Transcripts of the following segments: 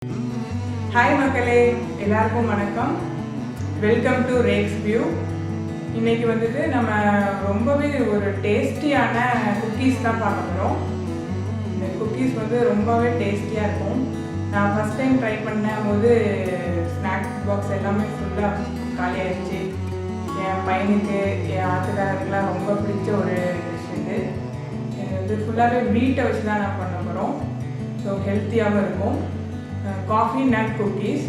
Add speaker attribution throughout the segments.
Speaker 1: Hi மக்களே, எல்லாருக்கும் வணக்கம். Welcome to racks view. இன்றைக்கி வந்துட்டு நம்ம ரொம்பவே ஒரு டேஸ்டியான குக்கீஸ் தான் பார்க்க போகிறோம். இந்த குக்கீஸ் வந்து ரொம்பவே டேஸ்டியாக இருக்கும். நான் ஃபஸ்ட் டைம் ட்ரை பண்ணும்போது ஸ்நாக்ஸ் பாக்ஸ் எல்லாமே ஃபுல்லாக காலி ஆயிடுச்சு. என் பையனுக்கு, என் ஆத்துக்காரருக்குலாம் ரொம்ப பிடிச்ச ஒரு டிஷ் இது. இது ஃபுல்லாகவே வீட்டை வச்சு தான் நான் பண்ண போகிறோம். ஸோ ஹெல்த்தியாகவும் இருக்கும். Coffee nut cookies.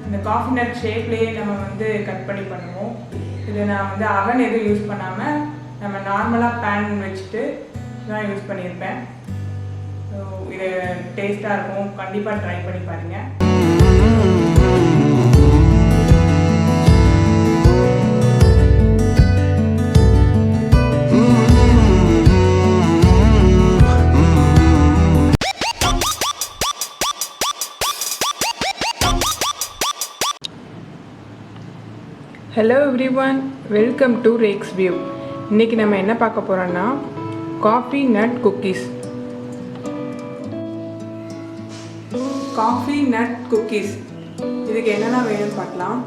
Speaker 1: இந்த காஃபி நட் ஷேப்லேயே நம்ம வந்து கட் பண்ணி பண்ணுவோம். இது நான் வந்து அவன் எதுவும் யூஸ் பண்ணாமல் நம்ம நார்மலாக பேன் வச்சுட்டு தான் யூஸ் பண்ணியிருப்பேன். ஸோ இது டேஸ்ட்டாக இருக்கும். கண்டிப்பாக ட்ரை பண்ணி பாருங்கள். Hello everyone, welcome to racks view. இன்றைக்கி நம்ம என்ன பார்க்க போகிறோன்னா coffee nut cookies. Coffee nut cookies இதுக்கு என்னென்ன வேணும்னு பார்க்கலாம்.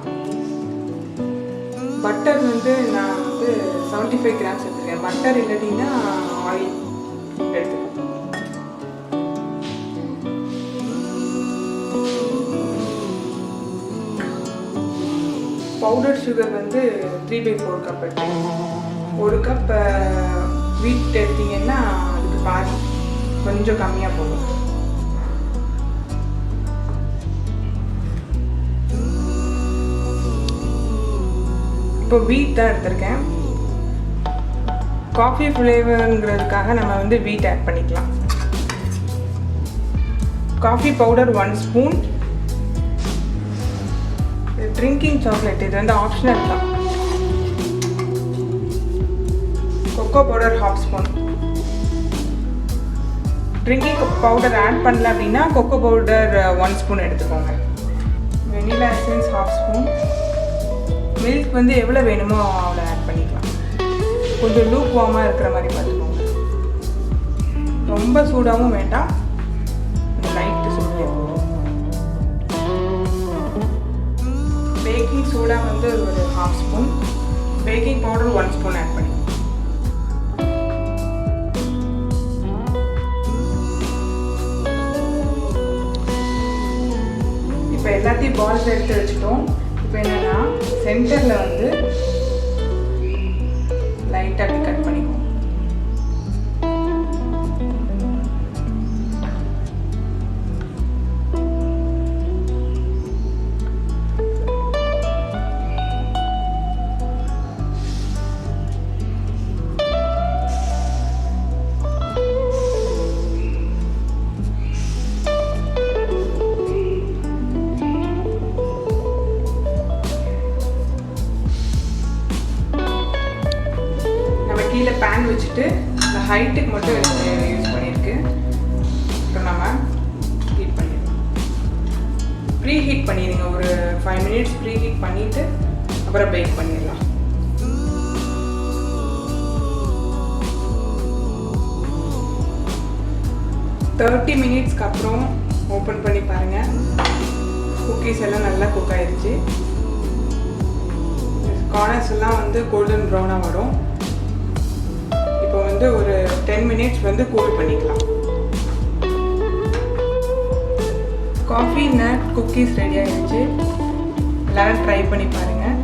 Speaker 1: பட்டர் வந்து நான் வந்து 75 கிராம்ஸ் எடுத்துருக்கேன். பட்டர் இல்லாட்டின்னா ஆயில் எடுத்துக்கேன். பவுடர் சுகர் வந்து 3/4 கப் எடுத்துக்கணும். ஒரு கப் வீட் எடுத்திங்கன்னா அதுக்கு பாதி, கொஞ்சம் கம்மியாக போகும். இப்போ வீட் தான் எடுத்திருக்கேன். காஃபி ஃப்ளேவருங்கிறதுக்காக நம்ம வந்து வீட் ஆட் பண்ணிக்கலாம். Coffee powder 1 spoon. Drinking chocolate இது வந்து ஆப்ஷனல் தான். Cocoa powder 1/2 spoon. Drinking powder add பண்ணல அப்படின்னா கொக்கோ பவுடர் 1 ஸ்பூன் எடுத்துக்கோங்க. Vanilla essence 1/2 spoon. மில்க் வந்து எவ்வளோ வேணுமோ அவ்வளோ ஆட் பண்ணிக்கலாம். கொஞ்சம் லூக் வார்மாக இருக்கிற மாதிரி பார்த்துக்கோங்க. ரொம்ப சூடாகவும் வேண்டாம், லைட்டு சூடே போதும். பேக்கிங் சோடா வந்து ஒரு 1/2 spoon. Baking powder 1 spoon add பண்ணி. இப்போ எல்லாத்தையும் பால்ஸ் எடுத்து வச்சுட்டோம். இப்போ என்னன்னா சென்டரில் வந்து லைட்டாக அப்படி கட் பண்ணிக்குவோம். கீழே பேன் வச்சுட்டு இந்த ஹைட்டுக்கு மட்டும் யூஸ் பண்ணியிருக்கு. இப்போ நம்ம ஹீட் பண்ணிடலாம். ப்ரீ ஹீட் பண்ணிடுங்க. ஒரு 5 மினிட்ஸ் ப்ரீ ஹீட் பண்ணிவிட்டு அப்புறம் பேக் பண்ணிடலாம். தேர்ட்டி மினிட்ஸ்க்கு அப்புறம் ஓப்பன் பண்ணி பாருங்கள். குக்கீஸ் எல்லாம் நல்லா குக் ஆயிடுச்சு. கார்னர்ஸ் எல்லாம் வந்து கோல்டன் ப்ரௌனாக வரும். இப்போ வந்து ஒரு 10 மினிட்ஸ் வந்து கூல் பண்ணிக்கலாம். காஃபி நட் குக்கீஸ் ரெடி ஆகிடுச்சு. எல்லாரும் ட்ரை பண்ணி பாருங்கள்.